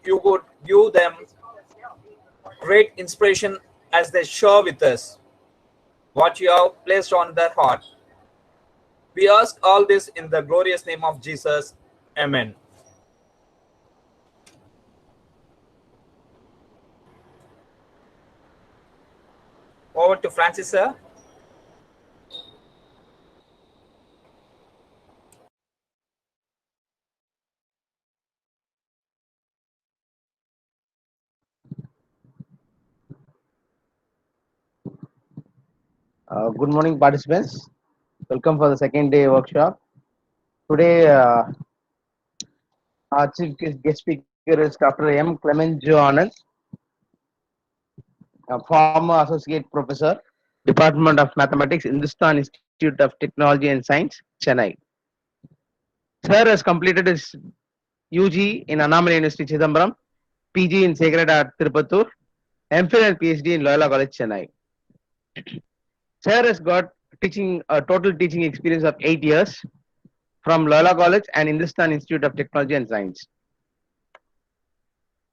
you would give them great inspiration as they share with us what you have placed on their heart. We ask all this in the glorious name of Jesus. Amen. Over to Francis, sir. Good morning, participants. Welcome for the second day workshop. Today, our chief guest speaker is Dr. M. Clement Joe Anand, a former associate professor, Department of Mathematics, Hindustan Institute of Technology and Science, Chennai. Sir has completed his UG in Annamalai University, Chidambaram, PG in Sacred Heart, Tirupattur, MPhil and PhD in Loyola College, Chennai. Sir has got total teaching experience of 8 years from Loyola College and Hindustan Institute of Technology and Science.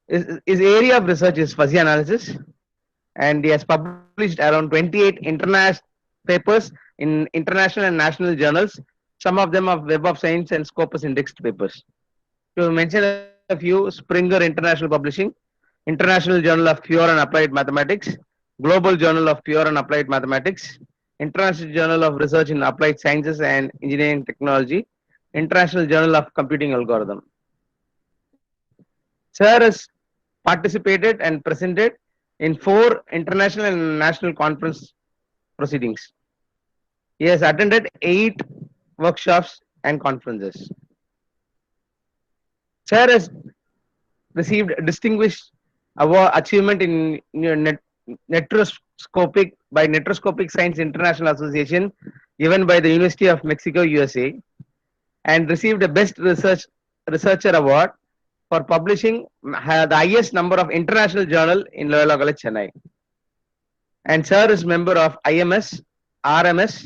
His area of research is fuzzy analysis, and he has published around 28 international papers in international and national journals, some of them of Web of Science and Scopus indexed papers. To mention a few, Springer International Publishing, International Journal of Pure and Applied Mathematics, Global Journal of Pure and Applied Mathematics, International Journal of Research in Applied Sciences and Engineering Technology, International Journal of Computing Algorithm. Sir has participated and presented in 4 international and national conference proceedings. He has attended 8 workshops and conferences. Sir has received distinguished award achievement in Netroscopic by Netroscopic Science International Association, given by the University of Mexico, USA, and received a Best Researcher Award for publishing the highest number of international journal in Loyola College, Chennai. And sir is member of IMS, RMS,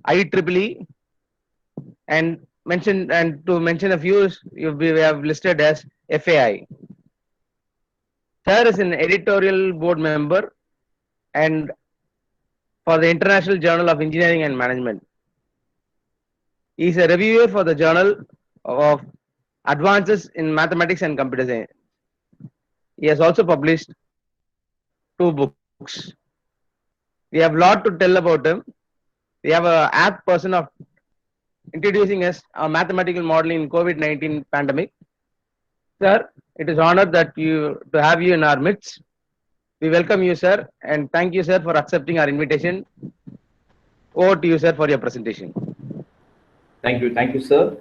IEEE, and to mention a few, we have listed as FAI. Sir is an editorial board member and for the International Journal of Engineering and Management. He is a reviewer for the Journal of Advances in Mathematics and Computer Science. He has also published 2 books. We have a lot to tell about him. We have an apt person of introducing us a mathematical modeling in COVID-19 pandemic. Sir, it is honored that to have you in our midst. We welcome you, sir, and thank you, sir, for accepting our invitation. Over to you, sir, for your presentation. Thank you, sir.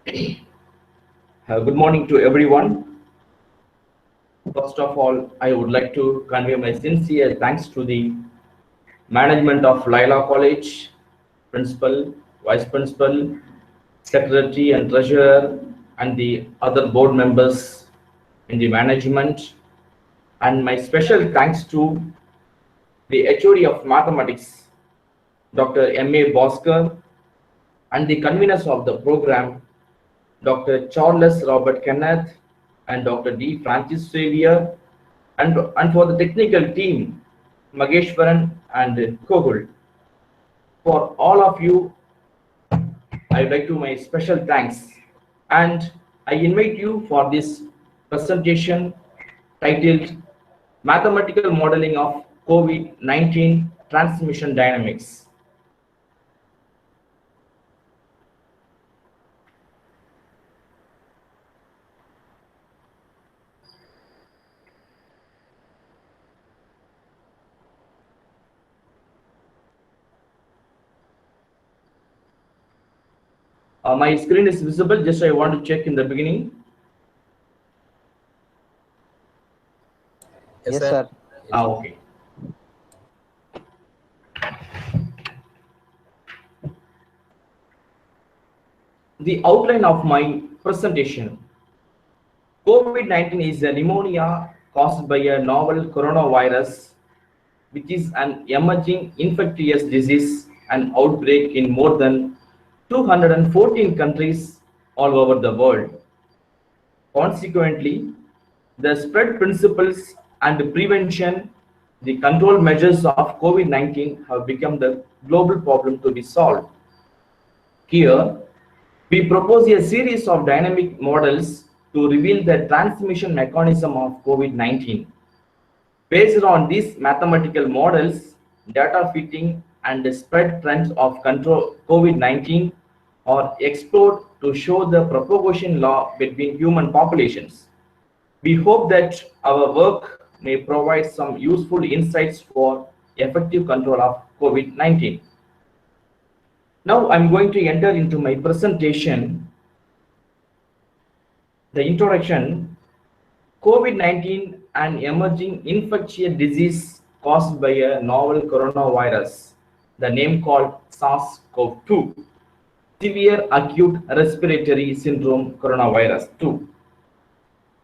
Good morning to everyone. First of all, I would like to convey my sincere thanks to the management of Loyola College, principal, vice principal, secretary and treasurer, and the other board members in the management. And my special thanks to the HOD of Mathematics, Dr. M.A. Bhaskar, and the conveners of the program, Dr. Charles Robert Kenneth and Dr. D. Francis Xavier, and for the technical team, Mageshwaran and Kogul. For all of you, I would like to my special thanks, and I invite you for this presentation titled Mathematical Modeling of COVID-19 Transmission Dynamics. My screen is visible, just I want to check in the beginning. Yes, sir. Okay. The outline of my presentation. COVID-19 is a pneumonia caused by a novel coronavirus, which is an emerging infectious disease and outbreak in more than 214 countries all over the world. Consequently, The spread principles and prevention, the control measures of COVID-19 have become the global problem to be solved. Here, we propose a series of dynamic models to reveal the transmission mechanism of COVID-19. Based on these mathematical models, data fitting and the spread trends of control COVID-19 are explored to show the propagation law between human populations. We hope that our work may provide some useful insights for effective control of COVID-19. Now I'm going to enter into my presentation. The introduction: COVID-19, an emerging infectious disease caused by a novel coronavirus, the name called SARS-CoV-2, severe acute respiratory syndrome coronavirus 2.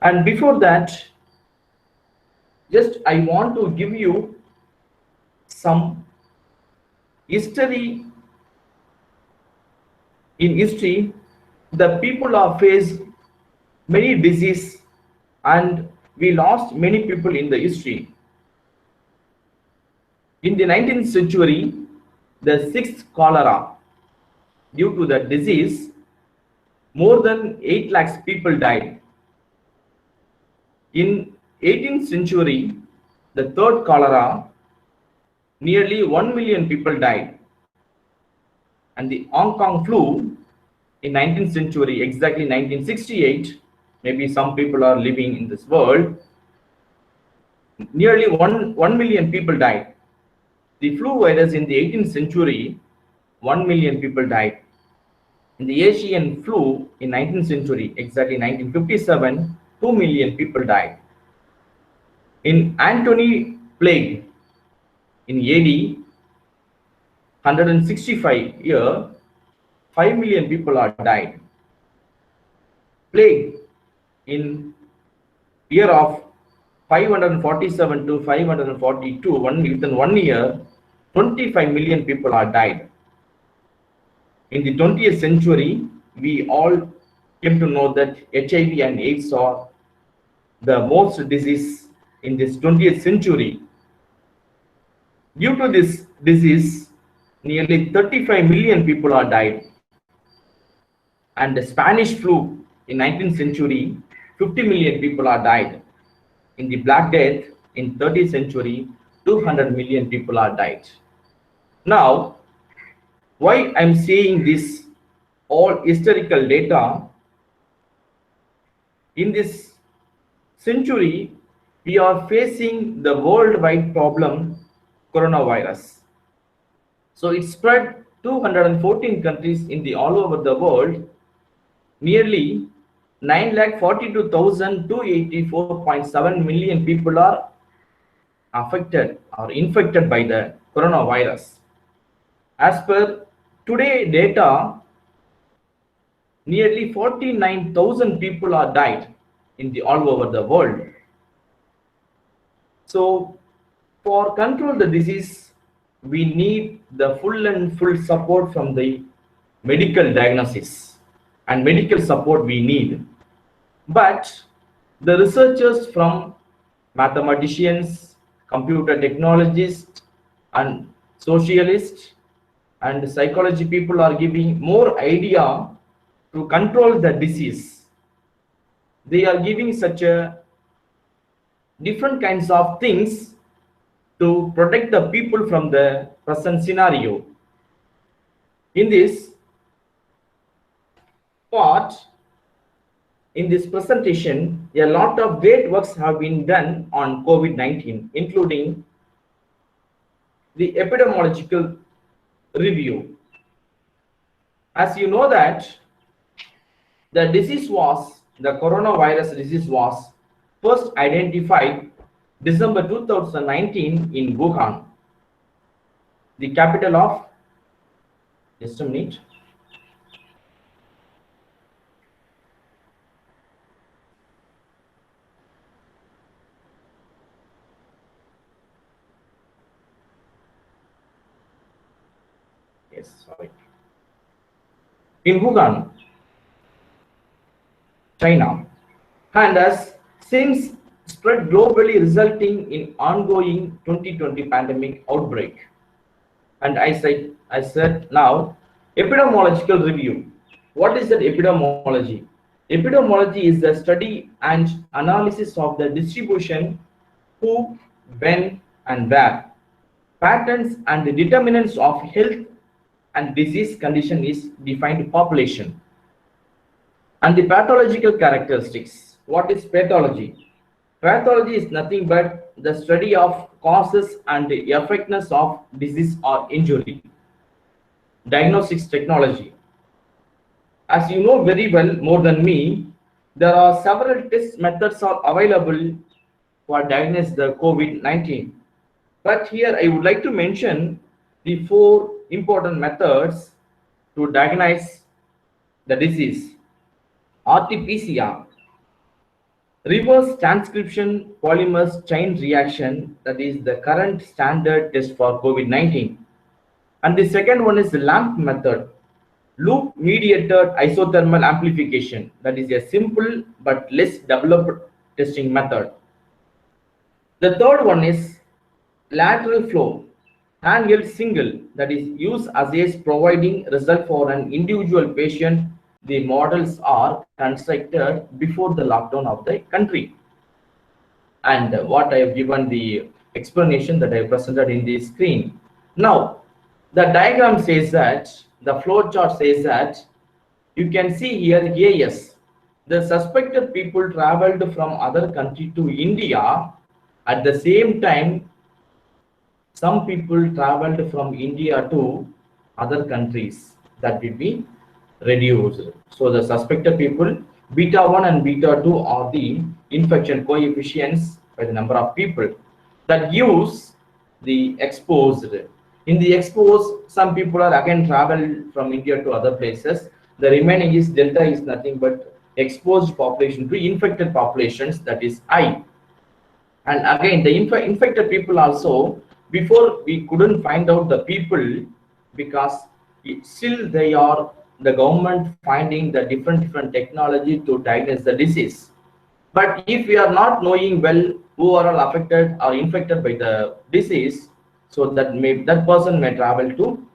And before that, just I want to give you some history. In history, the people are faced many diseases and we lost many people in the history. In the 19th century, the sixth cholera, due to the disease, more than 8 lakhs people died. In 18th century, the third cholera, nearly 1 million people died. And the Hong Kong flu in 19th century, exactly 1968, maybe some people are living in this world, nearly 1 million people died. The flu virus in the 18th century, 1 million people died. In the Asian flu in 19th century, exactly 1957, 2 million people died. In Antony plague in AD 165 year, 5 million people are died. Plague in year of 547 to 542, within 1 year, 25 million people are died. In the 20th century, we all came to know that HIV and AIDS are the most disease in this 20th century. Due to this disease, nearly 35 million people are died. And the Spanish flu in 19th century, 50 million people are died. In the Black Death in 30th century, 200 million people are died. Now, why I'm saying this all historical data? In this century, we are facing the worldwide problem, coronavirus. So it spread 214 countries in the all over the world. Nearly 9,42,284.7 million people are affected or infected by the coronavirus. As per today data, nearly 49,000 people are died in the all over the world. So for control the disease, we need the full and full support from the medical diagnosis and medical support we need. But the researchers from mathematicians, computer technologists, and socialists and psychology people are giving more idea to control the disease. They are giving such a different kinds of things to protect the people from the present scenario. In this part, in this presentation, a lot of great works have been done on COVID-19, including the epidemiological review. As you know that the coronavirus disease was first identified December 2019 in Wuhan, the capital of, just a minute. Yes, sorry. In Wuhan, China, and has since spread globally, resulting in ongoing 2020 pandemic outbreak. And I said now, epidemiological review. What is that epidemiology? Epidemiology is the study and analysis of the distribution, who, when, and where. Patterns and the determinants of health and disease condition is defined population. And the pathological characteristics. What is pathology? Pathology is nothing but the study of causes and the effectiveness of disease or injury. Diagnostics technology. As you know very well, more than me, there are several test methods are available for diagnosing the COVID-19. But here I would like to mention the 4 important methods to diagnose the disease. RT-PCR, reverse transcription polymerase chain reaction, that is the current standard test for COVID-19. And the second one is the LAMP method, loop mediated isothermal amplification, that is a simple but less developed testing method. The third one is lateral flow, handheld single, that is use assays providing result for an individual patient. The models are constructed before the lockdown of the country. And what I have given the explanation that I presented in the screen. Now, the diagram says that, the flow chart says that, you can see here AS. The suspected people traveled from other country to India. At the same time, some people traveled from India to other countries. That will be reduced. So the suspected people, beta 1 and beta 2 are the infection coefficients by the number of people. That gives the exposed. In the exposed, some people are again traveled from India to other places. The remaining is delta is nothing but exposed population to infected populations, that is I. And again, the infected people also, before we couldn't find out the people, because still they are the government finding the different technology to diagnose the disease. But if we are not knowing well who are all affected or infected by the disease, so that person may travel to,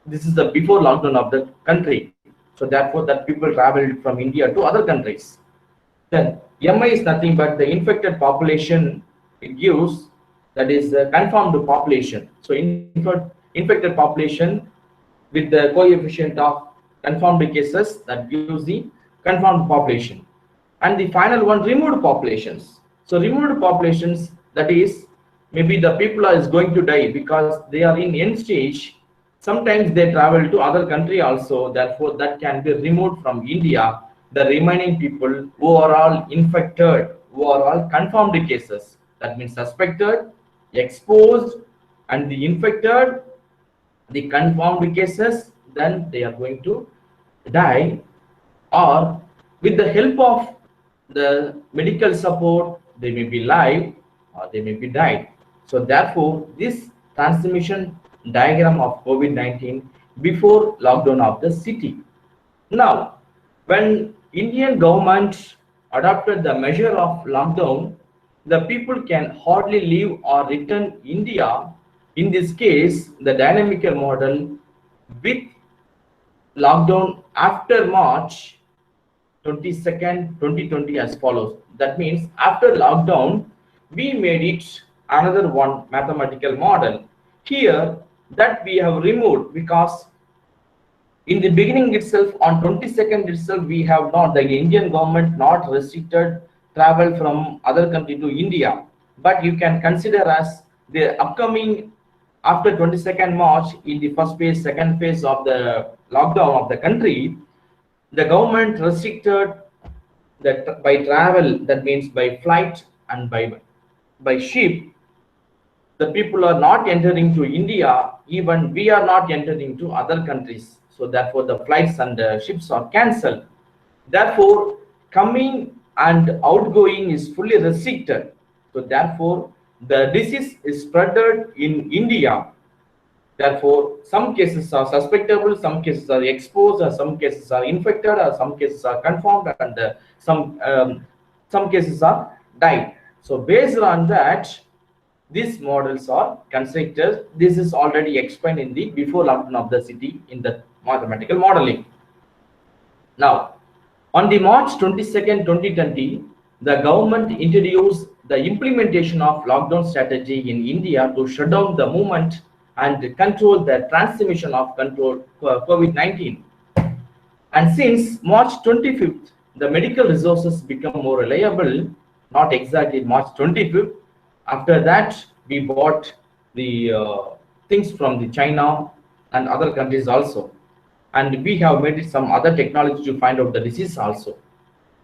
this is the before lockdown of the country. So therefore that people traveled from India to other countries. Then MI is nothing but the infected population it gives, that is the confirmed population. So infected population with the coefficient of confirmed cases, that gives the confirmed population. And the final one, removed populations. So removed populations, that is maybe the people is going to die because they are in end stage. Sometimes they travel to other country also, therefore that can be removed from India. The remaining people who are all infected, who are all confirmed cases, that means suspected, exposed, and the infected, the confirmed cases, then they are going to die, or with the help of the medical support, they may be live or they may be died. So therefore, this transmission diagram of COVID-19 before lockdown of the city. Now, when Indian government adopted the measure of lockdown, the people can hardly leave or return India. In this case, the dynamical model with lockdown after March 22nd, 2020 as follows. That means after lockdown, we made it another one mathematical model. Here that we have removed, because in the beginning itself, on 22nd itself, we have not, the Indian government not restricted travel from other country to India. But you can consider as the upcoming after 22nd March, in the first phase, second phase of the lockdown of the country, the government restricted that by travel, that means by flight and by ship, the people are not entering to India, even we are not entering to other countries. So therefore the flights and the ships are cancelled. Therefore coming and outgoing is fully restricted. So therefore the disease is spreaded in India. Therefore some cases are suspectable, some cases are exposed, or some cases are infected, or some cases are confirmed, and some cases are died. So based on that, these models are constructed. This is already explained in the before lockdown of the city in the mathematical modeling. Now, on the March 22nd, 2020, the government introduced the implementation of lockdown strategy in India to shut down the movement and control the transmission of COVID-19. And since March 25th, the medical resources become more reliable, not exactly March 25th. After that, we bought the things from the China and other countries also. And we have made some other technology to find out the disease also,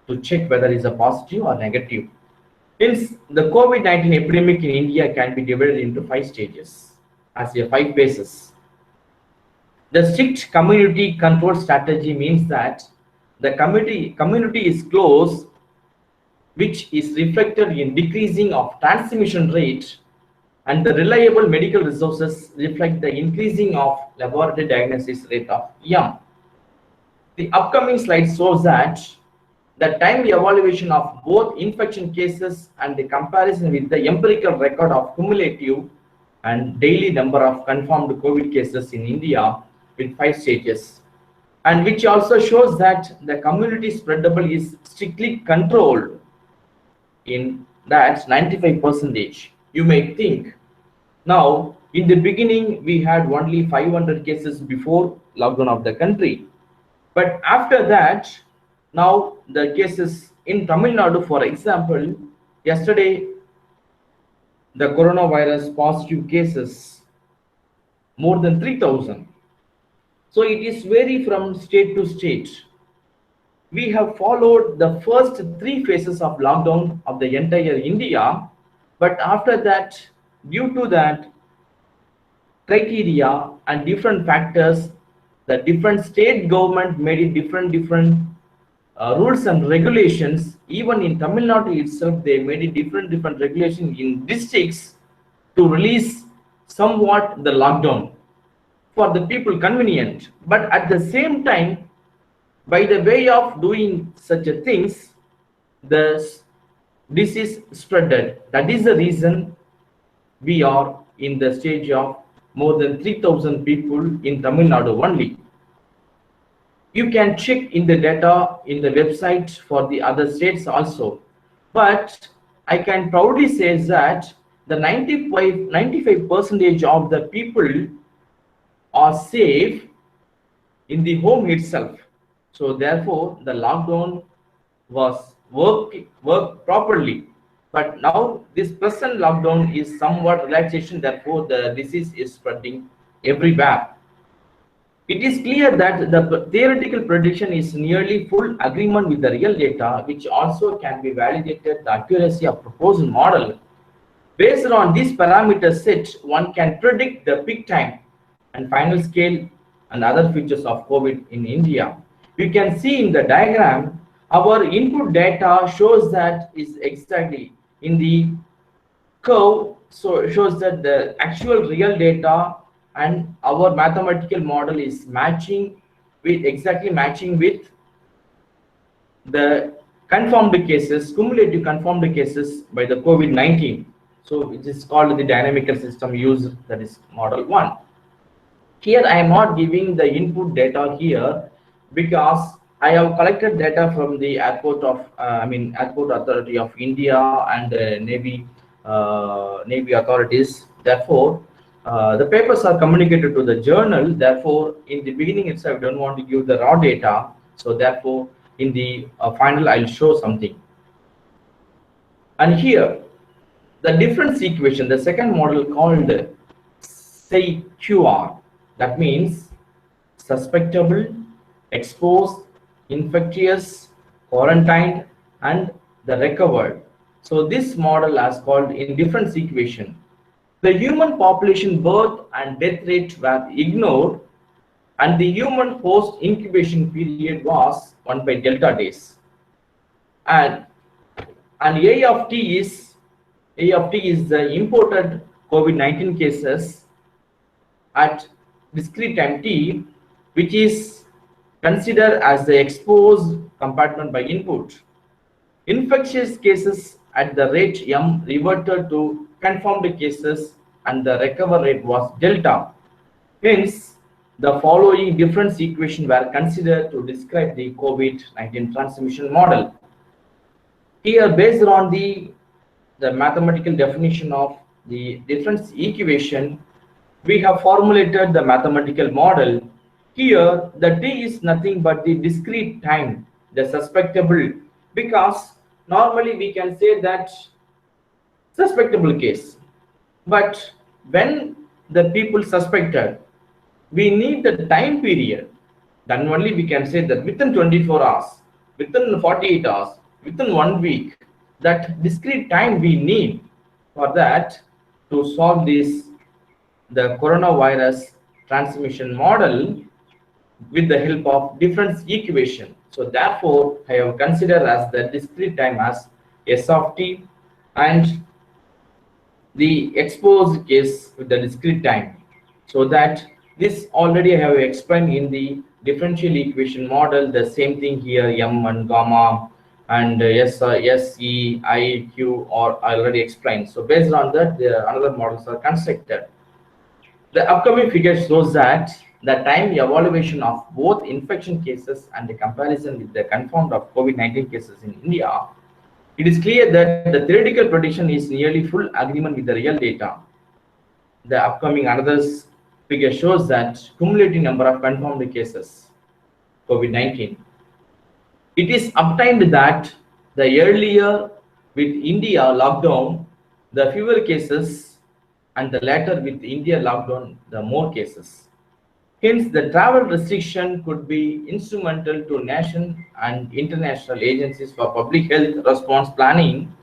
to check whether it's a positive or negative. Hence, the COVID-19 epidemic in India can be divided into 5 stages as a 5 phases. The strict community control strategy means that the community is close, which is reflected in decreasing of transmission rate, and the reliable medical resources reflect the increasing of laboratory diagnosis rate of EM. The upcoming slide shows that the time evaluation of both infection cases and the comparison with the empirical record of cumulative and daily number of confirmed COVID cases in India with 5 stages, and which also shows that the community spreadable is strictly controlled in that 95%. You may think, now in the beginning we had only 500 cases before lockdown of the country, but after that, now the cases in Tamilnadu, for example, yesterday the coronavirus positive cases more than 3,000. So it is vary from state to state. We have followed the first 3 phases of lockdown of the entire India, but after that, due to that criteria and different factors, the different state government made it different rules and regulations. Even in Tamil Nadu itself, they made it different regulations in districts to release somewhat the lockdown for the people convenient. But at the same time, by the way of doing such a things, the disease spreaded. That is the reason we are in the stage of more than 3,000 people in Tamil Nadu only. You can check in the data in the website for the other states also. But I can proudly say that the 95% of the people are safe in the home itself. So therefore, the lockdown was worked properly. But now this present lockdown is somewhat relaxation. Therefore, the disease is spreading everywhere. It is clear that the theoretical prediction is nearly full agreement with the real data, which also can be validated the accuracy of proposed model. Based on this parameter set, one can predict the peak time and final scale and other features of COVID in India. You can see in the diagram, our input data shows that is exactly in the curve, so it shows that the actual real data and our mathematical model is matching with the confirmed cases, cumulative confirmed cases by the COVID-19. So it is called the dynamical system used, that is model 1. Here I am not giving the input data here because I have collected data from the airport authority of India and the Navy authorities. Therefore, the papers are communicated to the journal. Therefore, in the beginning itself, I don't want to give the raw data. So therefore, in the final, I'll show something. And here, the difference equation, the second model called SEQR, that means suspectable, exposed, infectious, quarantined, and the recovered. So this model is called indifference equation. The human population birth and death rate were ignored, and the human post incubation period was 1 by delta days. And A of t is the imported COVID-19 cases at discrete time t, which is considered as the exposed compartment by input. Infectious cases at the rate M reverted to confirmed cases and the recover rate was delta. Hence, the following difference equations were considered to describe the COVID-19 transmission model. Here, based on the mathematical definition of the difference equation, we have formulated the mathematical model. Here, the t is nothing but the discrete time, the suspectable, because normally we can say that suspectable case. But when the people suspected, we need the time period. Then only we can say that within 24 hours, within 48 hours, within 1 week, that discrete time we need for that to solve this, the coronavirus transmission model with the help of difference equation. So therefore, I have considered as the discrete time as S of t and the exposed case with the discrete time. So that this already I have explained in the differential equation model, the same thing here, M and gamma and S, E, I, Q are already explained. So based on that, the another models are constructed. The upcoming figure shows that the time evaluation of both infection cases and the comparison with the confirmed of COVID-19 cases in India, it is clear that the theoretical prediction is nearly full agreement with the real data. The upcoming another figure shows that cumulative number of confirmed cases COVID-19. It is obtained that the earlier with India lockdown, the fewer cases, and the later with India lockdown, the more cases. Hence, the travel restriction could be instrumental to national and international agencies for public health response planning,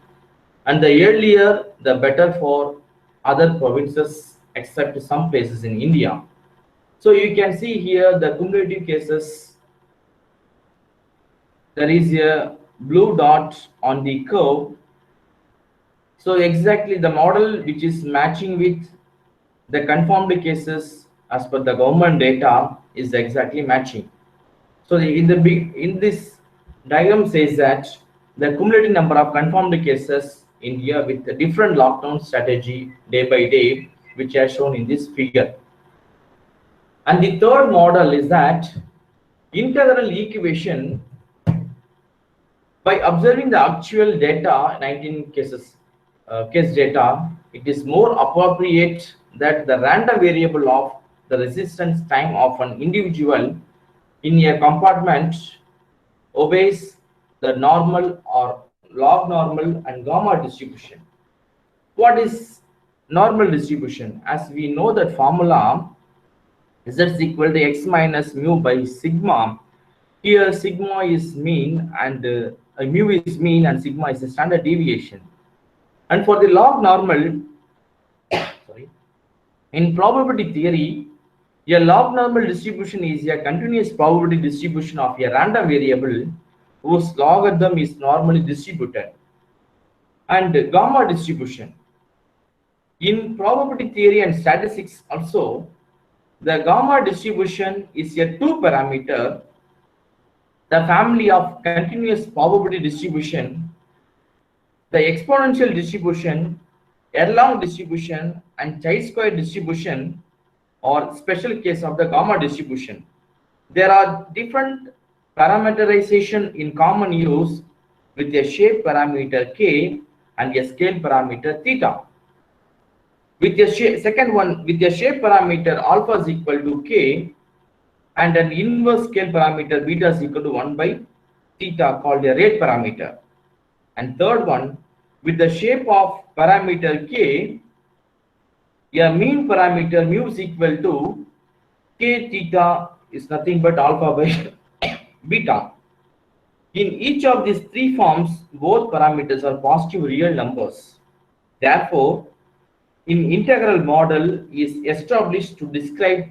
and the earlier, the better for other provinces except some places in India. So you can see here the cumulative cases. There is a blue dot on the curve. So exactly the model which is matching with the confirmed cases as per the government data is exactly matching. So in this diagram says that the cumulative number of confirmed cases in India with a different lockdown strategy day by day, which are shown in this figure. And the third model is that integral equation. By observing the actual data, 19 cases, case data, it is more appropriate that the random variable of the resistance time of an individual in a compartment obeys the normal or log normal and gamma distribution. What is normal distribution? As we know that formula z is equal to x minus mu by sigma. Here sigma is mean and mu is mean and sigma is a standard deviation. And for the log normal, sorry, in probability theory, a log normal distribution is a continuous probability distribution of a random variable whose logarithm is normally distributed. And gamma distribution. In probability theory and statistics also, the gamma distribution is a two-parameter, the family of continuous probability distribution, the exponential distribution, Erlang distribution, and chi-square distribution or special case of the gamma distribution. There are different parameterization in common use with a shape parameter k and a scale parameter theta. With a second one, with a shape parameter alpha is equal to k and an inverse scale parameter beta is equal to 1 by theta called a rate parameter. And third one, with the shape of parameter k, a mean parameter mu is equal to k theta is nothing but alpha by beta. In each of these three forms, both parameters are positive real numbers. Therefore, an integral model is established to describe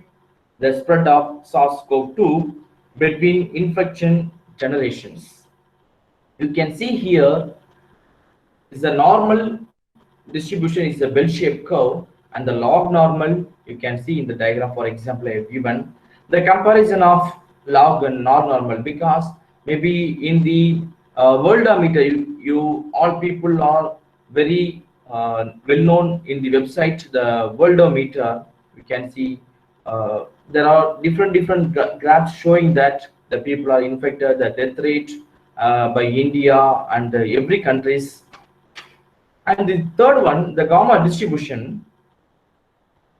the spread of SARS-CoV-2 between infection generations. You can see here is the normal distribution is a bell-shaped curve, and the log normal you can see in the diagram. For example, I have given the comparison of log and normal because maybe in the Worldometer, you all people are very well known in the website. The Worldometer, you can see there are different graphs showing that the people are infected, the death rate by India and every countries. And the third one, the gamma distribution.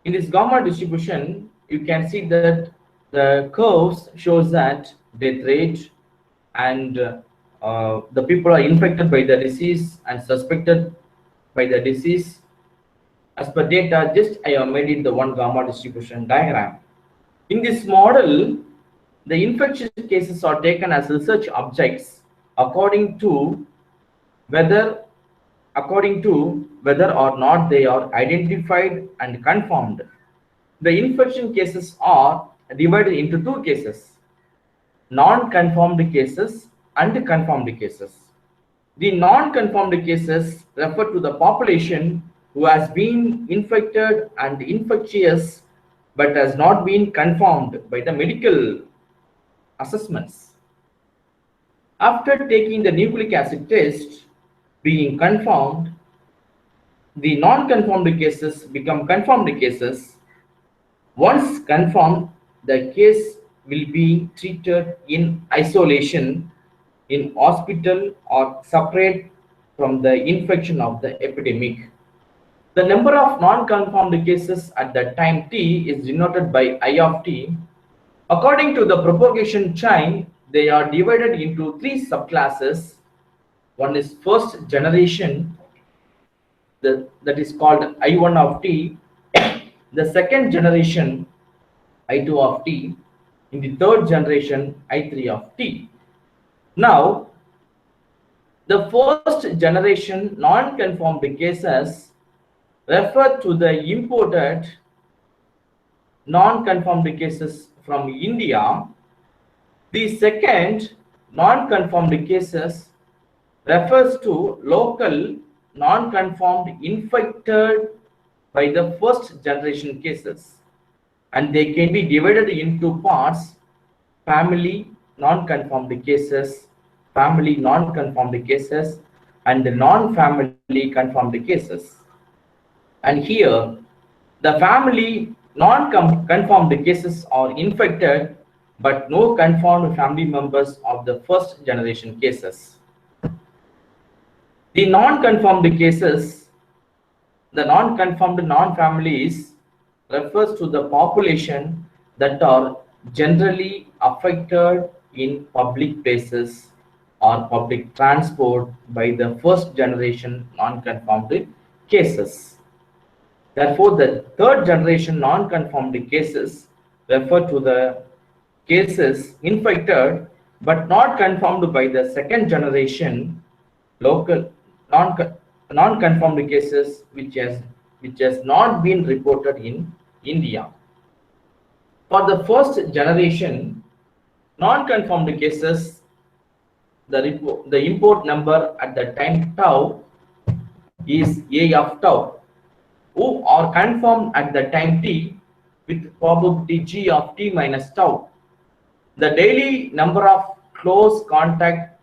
In this gamma distribution, you can see that the curves shows that death rate and the people are infected by the disease and suspected by the disease. As per data, just I have made it the one gamma distribution diagram. In this model, the infectious cases are taken as research objects according to whether or not they are identified and confirmed. The infection cases are divided into two cases: non-confirmed cases and confirmed cases. The non-confirmed cases refer to the population who has been infected and infectious but has not been confirmed by the medical assessments. After taking the nucleic acid test being confirmed, the non-confirmed cases become confirmed cases. Once confirmed, the case will be treated in isolation in hospital or separate from the infection of the epidemic. The number of non-confirmed cases at the time t is denoted by I of t. According to the propagation chain, they are divided into three subclasses. One is first generation, that is called I1 of t. The second generation, I2 of t. In the third generation, I3 of t. Now, the first generation non-confirmed cases refer to the imported non-confirmed cases from India. The second non-confirmed cases refers to local non-confirmed infected by the first generation cases, and they can be divided into parts: family non-confirmed cases, family non-confirmed cases, and non-family confirmed cases. And here, the family non-confirmed cases are infected, but no confirmed family members of the first generation cases. The non-confirmed cases, the non-confirmed non-families, refers to the population that are generally affected in public places or public transport by the first generation non-confirmed cases. Therefore, the third generation non-confirmed cases refer to the cases infected but not confirmed by the second generation local non-confirmed cases which has not been reported in India. For the first generation non-confirmed cases, the import number at the time tau is A of tau, who are confirmed at the time t with probability g of t minus tau. The daily number of close contact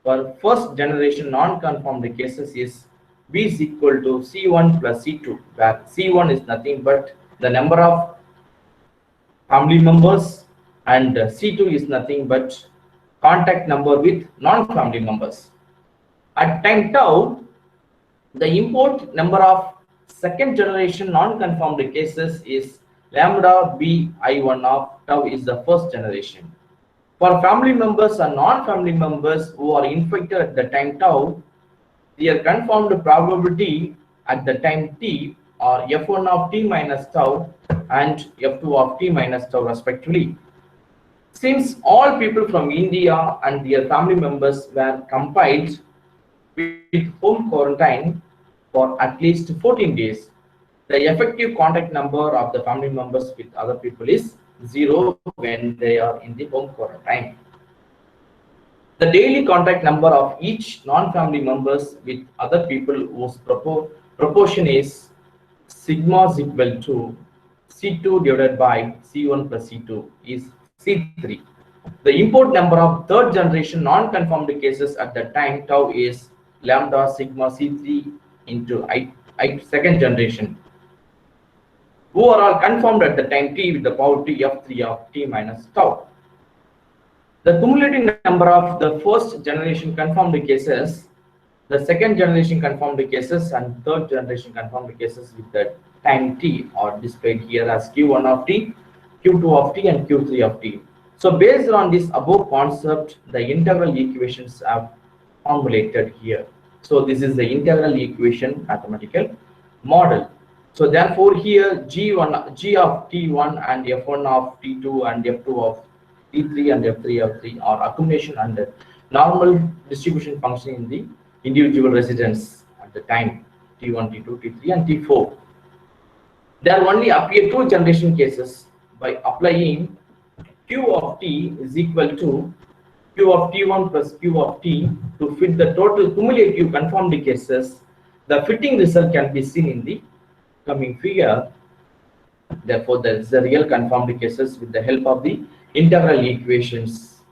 for first generation non-confirmed cases is B is equal to C1 plus C2, where C1 is nothing but the number of family members and C2 is nothing but contact number with non-family members. At time tau, the import number of second generation non-confirmed cases is lambda b I1 of tau is the first generation. For family members and non-family members who are infected at the time tau, their confirmed probability at the time t are f1 of t minus tau and f2 of t minus tau respectively. Since all people from India and their family members were compiled with home quarantine for at least 14 days, the effective contact number of the family members with other people is 0 when they are in the home quarantine. The daily contact number of each non-family members with other people whose proportion is sigma is equal to C2 divided by C1 plus C2 is C3. The import number of third generation non-confirmed cases at the time tau is lambda sigma C3 into I second generation, who are all confirmed at the time t with the power t of 3 of t minus tau. The cumulative number of the first generation confirmed cases, the second generation confirmed cases, and third generation confirmed cases with the time t are displayed here as q1 of t, q2 of t, and q3 of t. So based on this above concept, the integral equations are formulated here. So this is the integral equation mathematical model. So therefore here g of t1 and f1 of t2 and f2 of t3 and f3 of 3 are accumulation and normal distribution function in the individual residence at the time t1, t2, t3, and t4. There only appear two generation cases by applying q of t is equal to q of t1 plus q of t to fit the total cumulative confirmed cases. The fitting result can be seen in the coming figure. Therefore, there is the real confirmed cases with the help of the integral equations.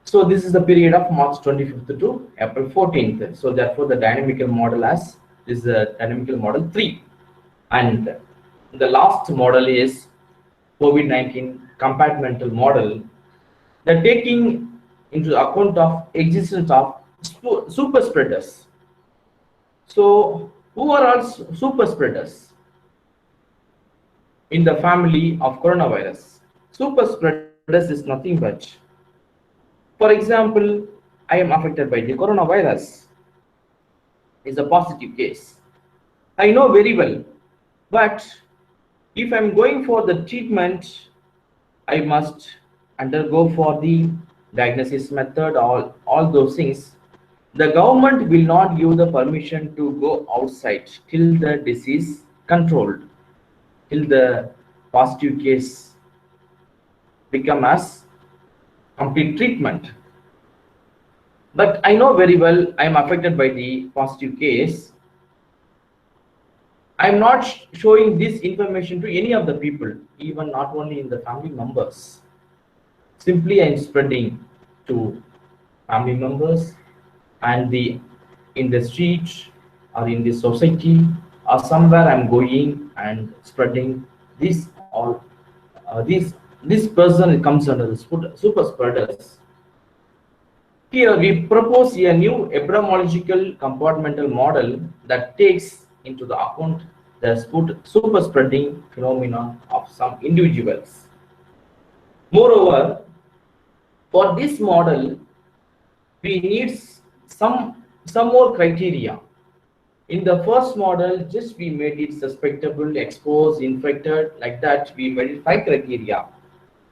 So this is the period of March 25th to April 14th. So therefore, the dynamical model as is the dynamical model 3, and the last model is COVID-19 compartmental model. That taking into account of existence of super spreaders. So who are all super spreaders in the family of coronavirus? Super spreaders is nothing but, for example, I am affected by the coronavirus, is a positive case. I know very well, but if I'm going for the treatment, I must undergo for the diagnosis method, all those things. The government will not give the permission to go outside till the disease controlled, till the positive case become as complete treatment. But I know very well I am affected by the positive case. I am not showing this information to any of the people, even not only in the family members. Simply I am spreading to family members and in the street or in the society or somewhere I am going and spreading this all this person comes under the super spreaders. Here we propose a new epidemiological compartmental model that takes into the account the super spreading phenomenon of some individuals. Moreover, for this model, we need some more criteria. In the first model, just we made it suspectable, exposed, infected, like that. We made it 5 criteria.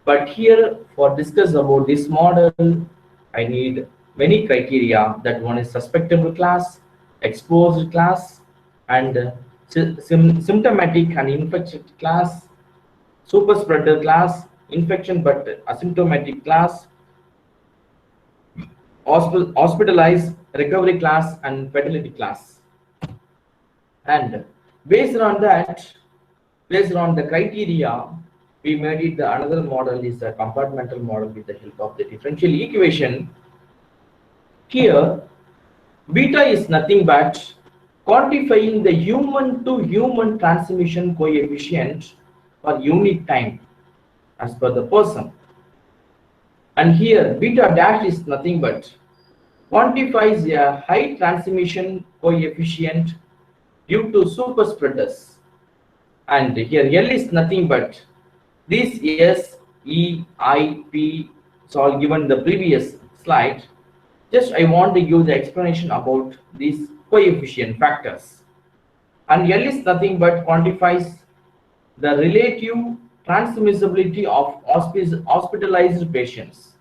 But here, for discuss about this model, I need many criteria. That one is suspectable class, exposed class, and symptomatic and infected class, super spreader class, infection but asymptomatic class, hospitalized, recovery class, and fatality class. And based on that, based on the criteria, we made it another model is a compartmental model with the help of the differential equation. Here, beta is nothing but quantifying the human to human transmission coefficient for unit time as per the person. And here beta dash is nothing but quantifies a high transmission coefficient due to super spreaders. And here L is nothing but this S, E, I, P, it's all given in the previous slide. Just I want to give the explanation about these coefficient factors. And L is nothing but quantifies the relative transmissibility of hospitalized patients.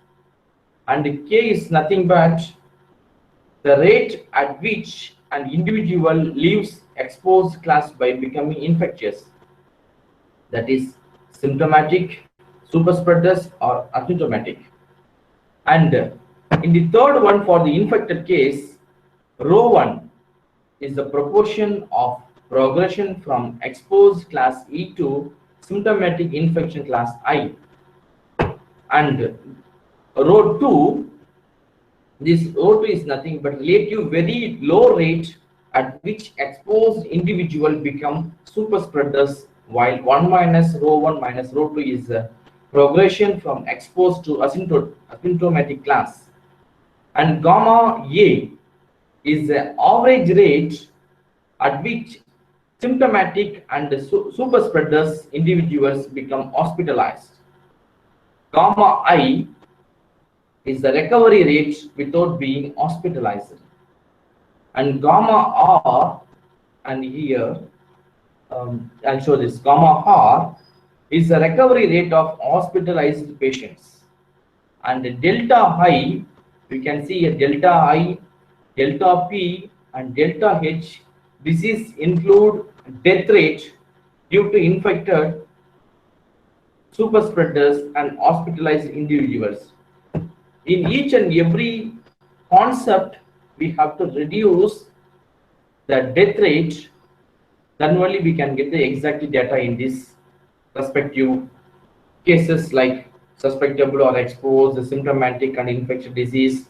And K is nothing but the rate at which an individual leaves exposed class by becoming infectious. That is symptomatic, super spreaders, or asymptomatic. And in the third one, for the infected case, rho 1 is the proportion of progression from exposed class E to symptomatic infection class I. And rho 2, this rho 2 is nothing but relative very low rate at which exposed individual become super spreaders, while 1 minus rho 1 minus rho 2 is a progression from exposed to asymptomatic class. And gamma A is the average rate at which symptomatic and super spreaders individuals become hospitalized. Gamma I is the recovery rate without being hospitalized. And gamma R, and here I'll show this, gamma R is the recovery rate of hospitalized patients. And delta I, we can see a delta I, delta P, and delta H. This is include death rate due to infected, super spreaders, and hospitalized individuals. In each and every concept, we have to reduce the death rate, then only we can get the exact data in this respective cases like suspectable or exposed, symptomatic and infectious disease,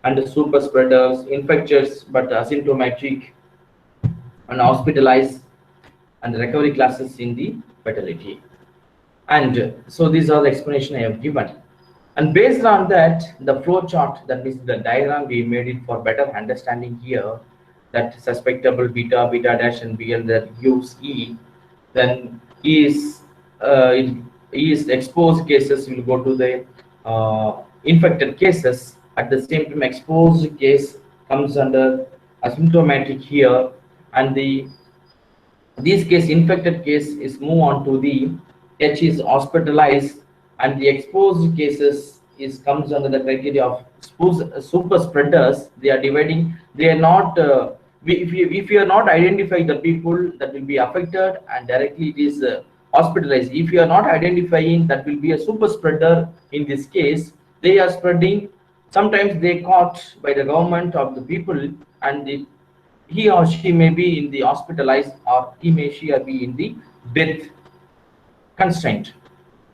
and the super spreaders, infectious but asymptomatic, and hospitalized, and the recovery classes in the fatality. And so these are the explanation I have given. And based on that, the flow chart, that is the diagram, we made it for better understanding here, that suspectable beta, beta dash, and BL that gives E. Then E is exposed cases will go to the infected cases. At the same time, exposed case comes under asymptomatic here, and these case infected case is move on to the H is hospitalized, and the exposed cases is comes under the criteria of super spreaders. They are dividing. They are not. If you are not identifying the people that will be affected, and directly it is hospitalized. If you are not identifying, that will be a super spreader. In this case, they are spreading. Sometimes they caught by the government of the people, and he or she may be in the hospitalized, or he may she or be in the death constraint.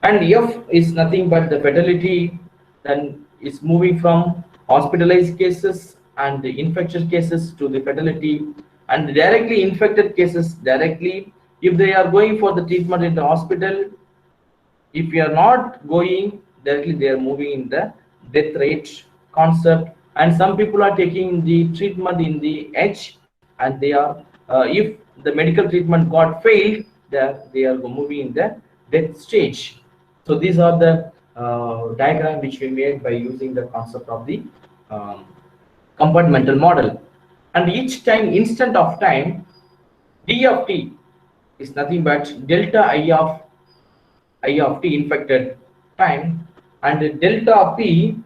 And F is nothing but the fatality, then is moving from hospitalized cases and the infectious cases to the fatality, and directly infected cases directly, if they are going for the treatment in the hospital, if you are not going directly, they are moving in the death rate concept. And some people are taking the treatment in the H, and they are if the medical treatment got failed, they are moving in the death stage. So these are the diagram which we made by using the concept of the compartmental model. And each time, instant of time, D of t is nothing but delta I of t infected time, and delta p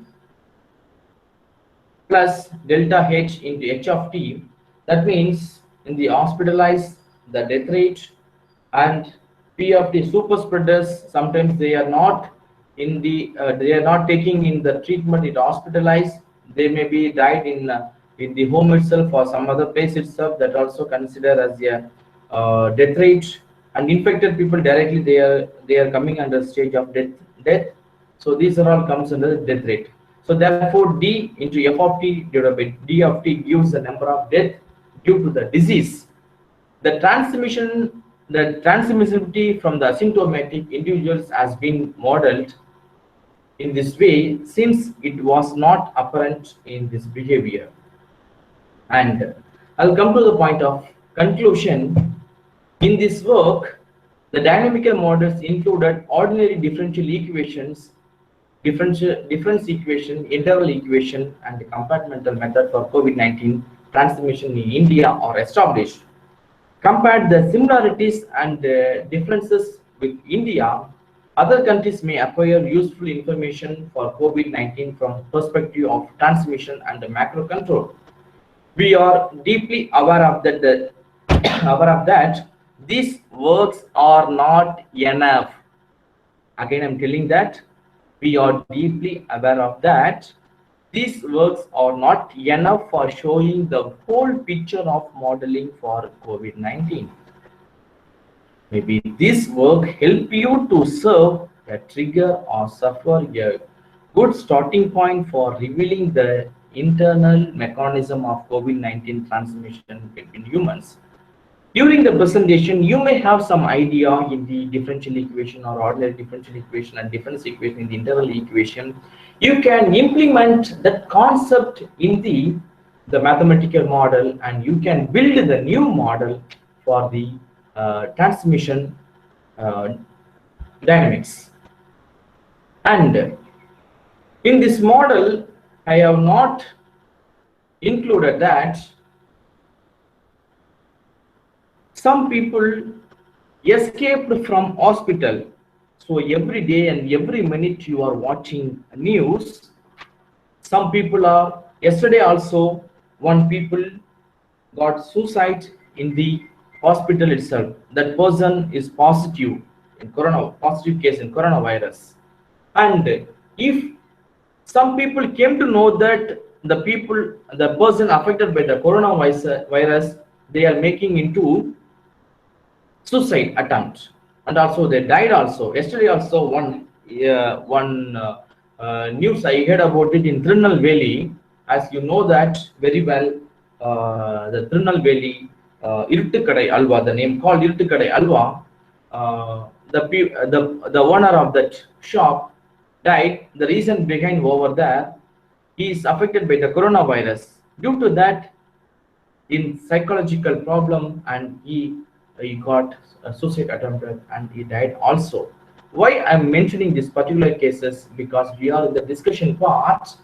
plus delta h into h of t. That means in the hospitalized, the death rate, and P of the super spreaders, sometimes they are not in the they are not taking in the treatment in hospitalized. They may be died in the home itself or some other place itself. That also considered as a death rate. And infected people directly they are coming under stage of death. So these are all comes under the death rate. So therefore D into F of t divided by D of t gives the number of death due to the disease. The transmissibility from the asymptomatic individuals has been modeled in this way since it was not apparent in this behavior. And I'll come to the point of conclusion. In this work, the dynamical models included ordinary differential equations, difference equation, interval equation, and the compartmental method for COVID-19 transmission in India are established. Compared the similarities and differences with India, other countries may acquire useful information for COVID-19 from perspective of transmission and the macro control. We are deeply aware of that these works are not enough. Again, I'm telling that we are deeply aware of that these works are not enough for showing the whole picture of modeling for COVID-19. Maybe this work help you to serve a trigger or suffer a good starting point for revealing the internal mechanism of COVID-19 transmission between humans. During the presentation, you may have some idea in the differential equation or ordinary differential equation and difference equation in the integral equation. You can implement that concept in the mathematical model, and you can build the new model for the transmission uh, dynamics. And in this model, I have not included that some people escaped from hospital. So every day and every minute you are watching news. Some people are, yesterday also one people got suicide in the hospital itself. That person is positive in positive case in coronavirus. And if some people came to know that the person affected by the coronavirus, they are making into suicide attempt, and also they died also. Yesterday also one news I heard about it in Valley. As you know that very well, the Valley Iruttukadai Alva, the name called Iruttukadai Alva, the owner of that shop died. The reason behind over there, he is affected by the coronavirus. Due to that, in psychological problem, and he got a suicide attempted and he died also. Why I'm mentioning these particular cases? Because we are in the discussion part.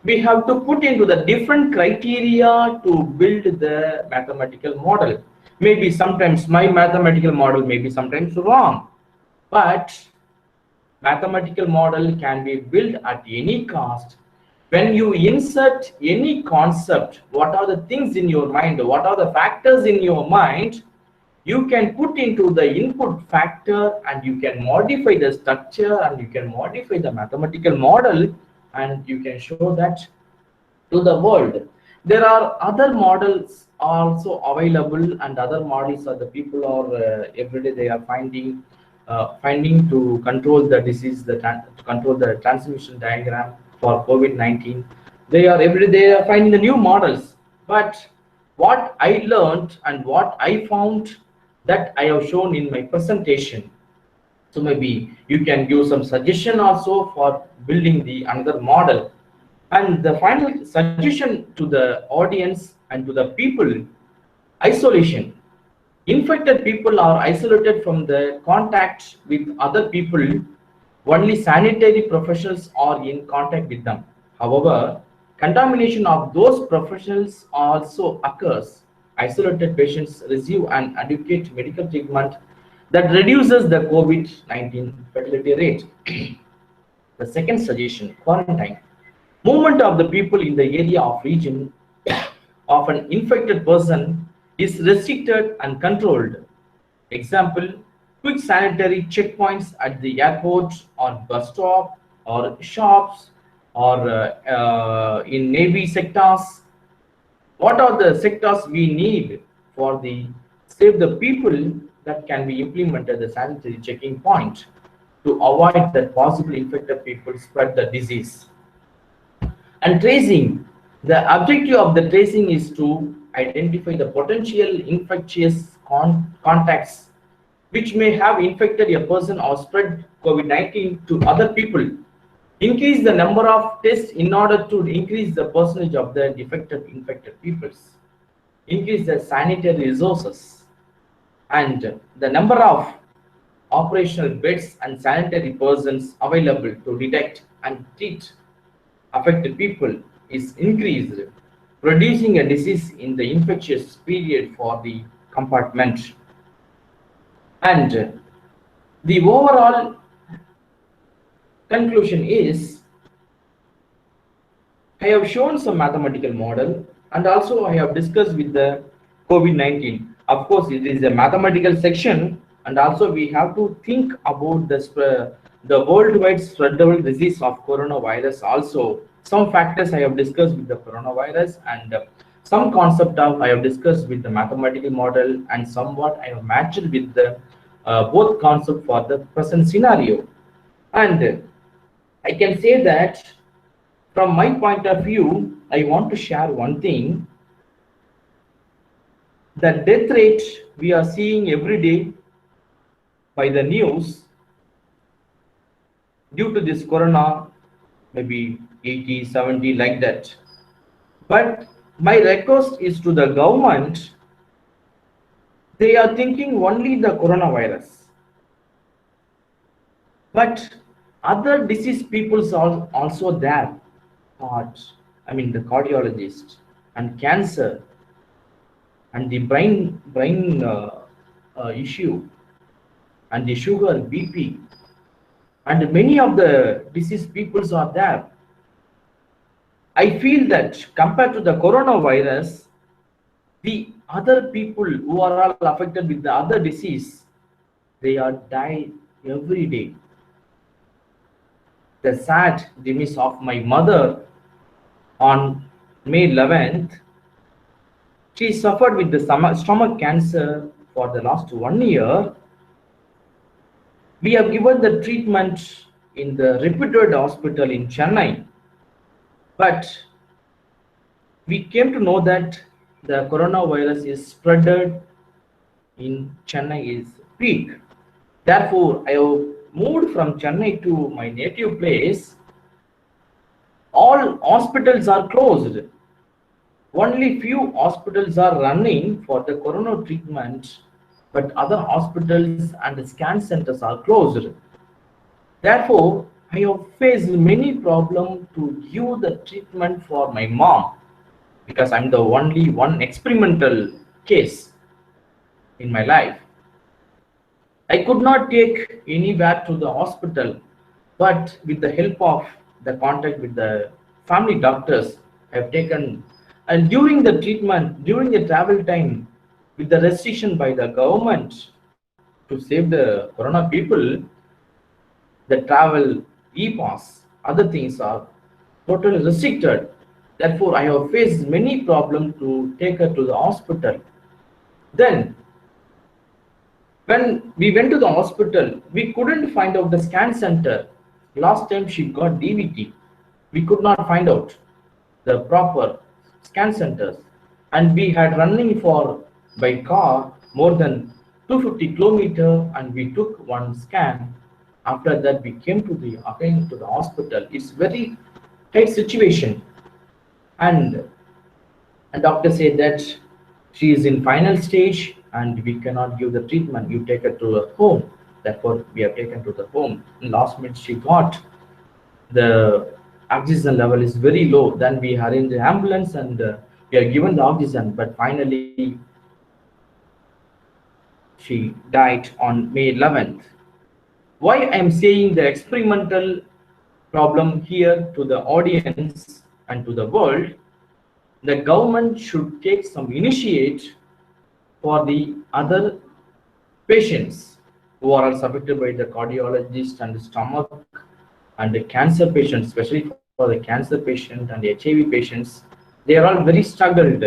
We have to put into the different criteria to build the mathematical model. Maybe sometimes my mathematical model may be sometimes wrong, but mathematical model can be built at any cost. When you insert any concept, what are the things in your mind, what are the factors in your mind, you can put into the input factor, and you can modify the structure, and you can modify the mathematical model, and you can show that to the world. There are other models also available, and other models are the people are every day they are finding to control the disease, to control the transmission diagram for COVID-19. They are every day they are finding the new models. But what I learned and what I found, that I have shown in my presentation. So maybe you can give some suggestion also for building the another model. And the final suggestion to the audience and to the people: isolation. Infected people are isolated from the contact with other people. Only sanitary professionals are in contact with them. However, contamination of those professionals also occurs. Isolated patients receive an adequate medical treatment that reduces the COVID-19 fatality rate. The second suggestion: quarantine. Movement of the people in the area of region of an infected person is restricted and controlled. Example: quick sanitary checkpoints at the airport or bus stop or shops or in navy sectors. What are the sectors we need for the save the people? That can be implemented the sanitary checking point to avoid that possibly infected people spread the disease. And tracing. The objective of the tracing is to identify the potential infectious contacts which may have infected a person or spread COVID-19 to other people. Increase the number of tests in order to increase the percentage of the infected peoples. Increase the sanitary resources and the number of operational beds and sanitary persons available to detect and treat affected people is increased, producing a disease in the infectious period for the compartment. And the overall conclusion is, I have shown some mathematical model, and also I have discussed with the COVID-19. Of course, it is a mathematical section, and also we have to think about the worldwide spreadable disease of coronavirus. Also, some factors I have discussed with the coronavirus, and some concept of I have discussed with the mathematical model, and somewhat I have matched with the both concept for the present scenario. And I can say that from my point of view, I want to share one thing. The death rate we are seeing every day by the news due to this corona, maybe 80, 70, like that. But my request is to the government, they are thinking only the coronavirus. But other disease peoples are also there. The cardiologist and cancer and the brain issue and the sugar, BP, and many of the disease peoples are there. I feel that compared to the coronavirus, the other people who are all affected with the other disease, they are dying every day. The sad demise of my mother on May 11th, she suffered with the stomach cancer for the last 1 year. We have given the treatment in the reputed hospital in Chennai, but we came to know that the coronavirus is spreaded in Chennai is peak. Therefore, I have moved from Chennai to my native place. All hospitals are closed. Only few hospitals are running for the corona treatment, but other hospitals and scan centers are closed. Therefore, I have faced many problems to give the treatment for my mom, because I'm the only one experimental case in my life. I could not take anywhere to the hospital, but with the help of the contact with the family doctors, I have taken. And during the treatment, during the travel time, with the restriction by the government to save the corona people, the travel, e-pass, other things are totally restricted. Therefore, I have faced many problems to take her to the hospital. Then, when we went to the hospital, we couldn't find out the scan center. Last time she got DVT, we could not find out the proper scan centers, and we had running for by car more than 250 kilometers, and we took one scan. After that, we came to the again to the hospital. It's very tight situation, and doctor said that she is in final stage and we cannot give the treatment. You take her to the home. Therefore, we have taken to the home. In last minute, she got the oxygen level is very low. Then we arranged the ambulance and we are given the oxygen. But finally, she died on May 11th. Why I am saying the experimental problem here to the audience and to the world, the government should take some initiate for the other patients who are also affected by the cardiologist and the stomach and the cancer patients, especially for the cancer patient and the HIV patients. They are all very struggled.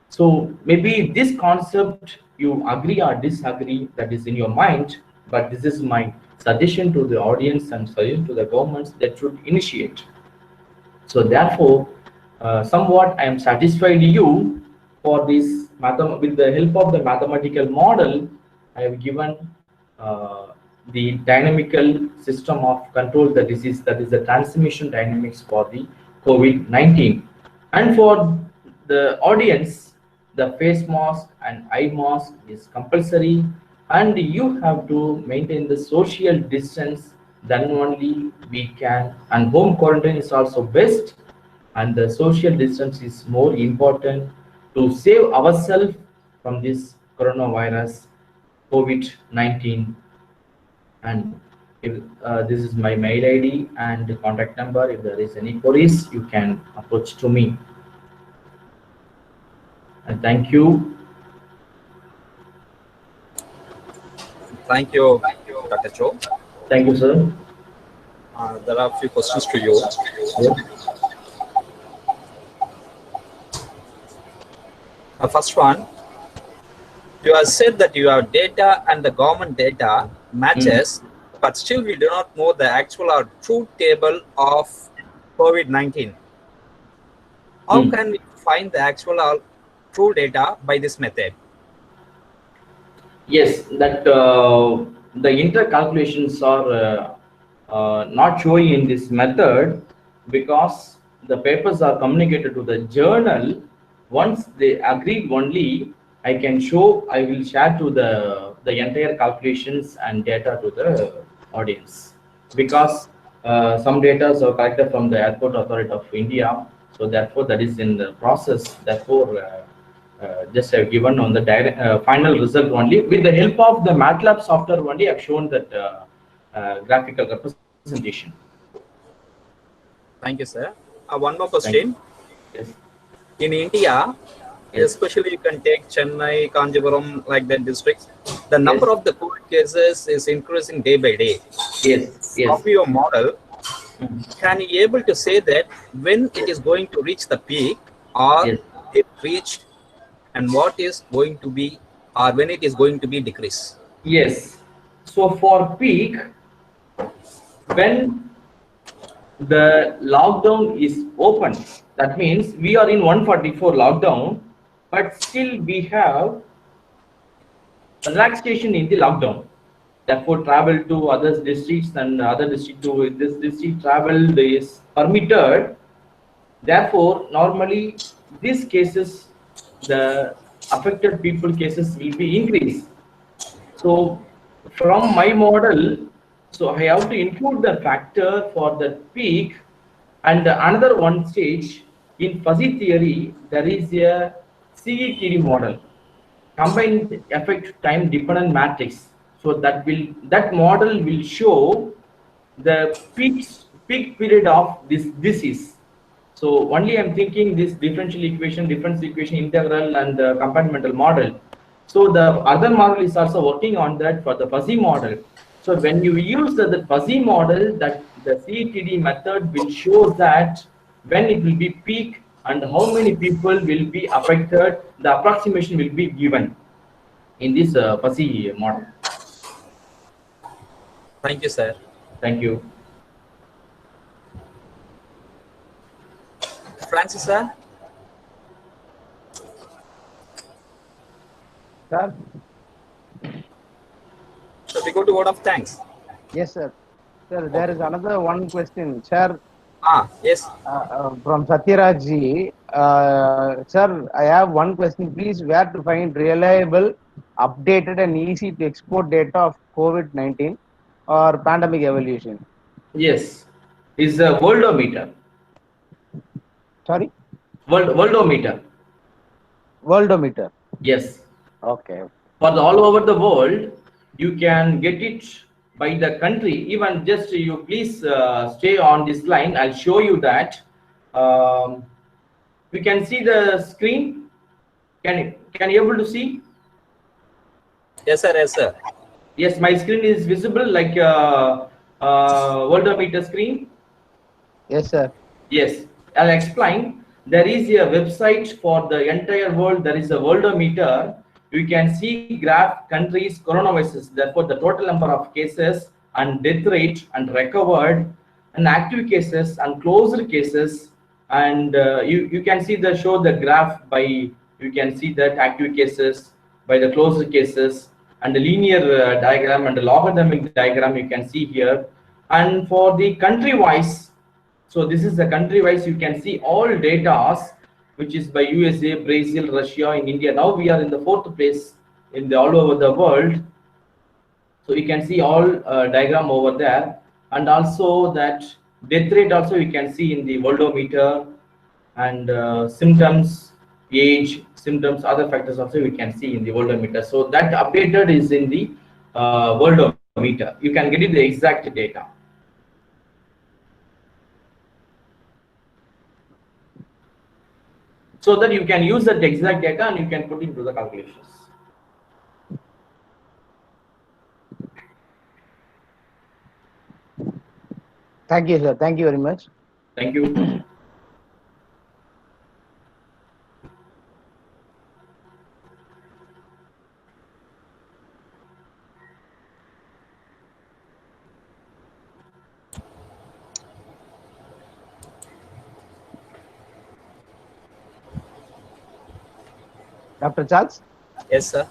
So maybe this concept you agree or disagree, that is in your mind, but this is my suggestion to the audience and suggestion to the governments that should initiate. So therefore, somewhat I am satisfied you for this with the help of the mathematical model. I have given the dynamical system of control the disease, that is the transmission dynamics for the COVID-19. And for the audience, the face mask and eye mask is compulsory, and you have to maintain the social distance, then only we can. And home quarantine is also best, and the social distance is more important to save ourselves from this coronavirus COVID-19. And if, this is my mail ID and contact number. If there is any queries, you can approach to me. And thank you. Thank you, Dr. Joe. Thank you, sir. There are a few questions to you. Yeah. First one, you have said that you have data and the government data matches. but still we do not know the actual or true table of COVID-19. How can we find the actual or true data by this method? Yes, that the intercalculations are not showing in this method because the papers are communicated to the journal. Once they agreed only, I will share to the entire calculations and data to the audience, because some data are collected from the Airport Authority of India. So therefore, that is in the process. Therefore, just have given on the final result only. With the help of the Matlab software only, I've shown that graphical representation. Thank you, sir. One more Thank you. question. Yes. In India, Yes. especially you can take Chennai, Kanjipuram, like that districts, the number Yes. of the COVID cases is increasing day by day. Yes. Yes. From your model, Mm. can you able to say that when it is going to reach the peak, or Yes. it reached, and what is going to be, or when it is going to be decrease? Yes. So for peak, when the lockdown is open, that means we are in 144 lockdown, but still we have relaxation in the lockdown. Therefore, travel to other districts and other district to this district travel is permitted. Therefore, normally these cases, the affected people cases will be increased. So from my model, so I have to include the factor for the peak, and another one stage in fuzzy theory there is a CETD model, combined effect time dependent matrix. So that model will show the peak period of this disease. So only I'm thinking this differential equation, difference equation, integral, and compartmental model. So the other model is also working on that for the fuzzy model. So when you use the fuzzy model, that the CETD method will show that when it will be peak and how many people will be affected, the approximation will be given in this fuzzy model. Thank you, sir. Thank you. Francis, sir. Sir? So we go to word of thanks. Yes, sir. Sir, there is another one question. Sir, Yes. from Satyaraj ji, sir, I have one question. Please, where to find reliable, updated, and easy to export data of COVID-19 or pandemic evolution? Yes, is a worldometer. Sorry, Worldometer. worldometer. Yes. Okay. For the all over the world, you can get it by the country. Even just you please stay on this line. I'll show you that. We can see the screen. Can you able to see? Yes, sir. Yes, sir. Yes, my screen is visible like worldometer screen. Yes, sir. Yes, I'll explain. There is a website for the entire world. There is a worldometer. You can see graph countries coronaviruses. Therefore, the total number of cases and death rate and recovered and active cases and closed cases. And you can see the show the graph by, you can see that active cases by the closed cases, and the linear diagram and the logarithmic diagram you can see here. And for the country wise, so this is the country wise, you can see all data which is by USA, Brazil, Russia, in India. Now we are in the 4th place in the all over the world. So you can see all diagram over there, and also that death rate also you can see in the worldometer, and symptoms, age, symptoms, other factors also we can see in the worldometer. So that updated is in the worldometer. You can get it the exact data. So that you can use that exact data and you can put into the calculations. Thank you, sir. Thank you very much. Thank you. Dr. Charles? Yes, sir.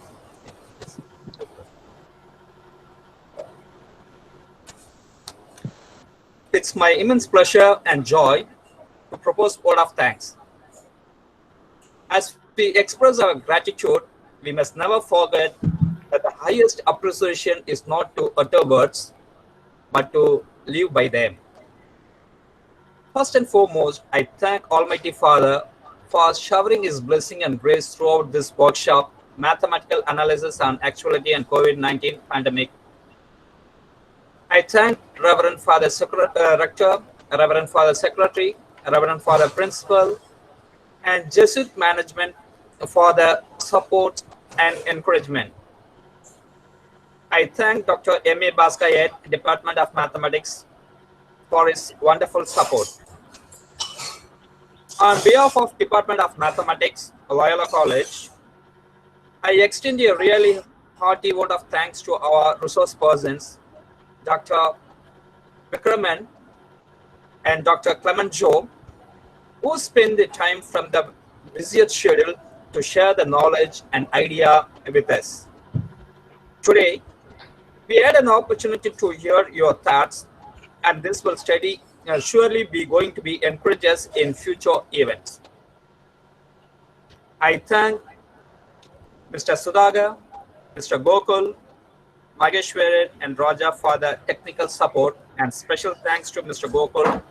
It's my immense pleasure and joy to propose word of thanks. As we express our gratitude, we must never forget that the highest appreciation is not to utter words, but to live by them. First and foremost, I thank Almighty Father for showering His blessing and grace throughout this workshop, Mathematical Analysis on Actuality and COVID-19 Pandemic. I thank Reverend Father Rector, Reverend Father Secretary, Reverend Father Principal, and Jesuit management for the support and encouragement. I thank Dr. M.A. Baskayet, Department of Mathematics, for his wonderful support. On behalf of Department of Mathematics, Loyola College, I extend a really hearty vote of thanks to our resource persons, Dr. Vikraman and Dr. Clement Joe, who spend the time from the busiest schedule to share the knowledge and idea with us. Today, we had an opportunity to hear your thoughts, and this will surely be going to be encourage us in future events. I thank Mr. Sudhagar, Mr. Gokul, Mageshwaran, and Raja for the technical support, and special thanks to Mr. Gokul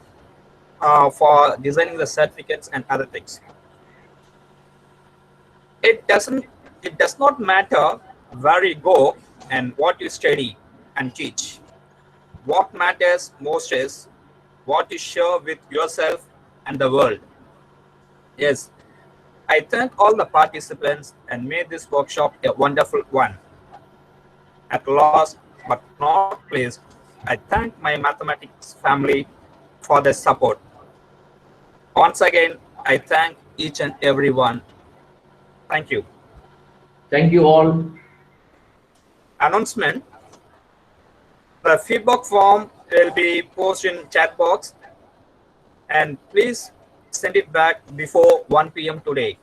for designing the certificates and other things. It does not matter where you go and what you study and teach. What matters most is what you share with yourself and the world. Yes, I thank all the participants and made this workshop a wonderful one. At last but not least, I thank my mathematics family for their support. Once again, I thank each and every one. Thank you. Thank you all. Announcement. The feedback form will be posted in chat box, and please send it back before 1 p.m. today.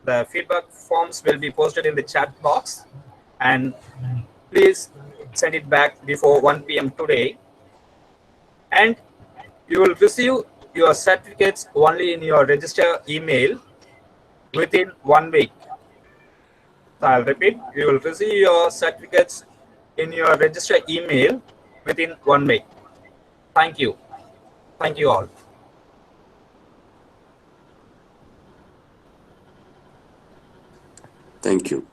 The feedback forms will be posted in the chat box, and please send it back before 1 p.m. today. And you will receive your certificates only in your register email within 1 week. So I'll repeat, you will receive your certificates in your register email within 1 week. Thank you. Thank you all. Thank you.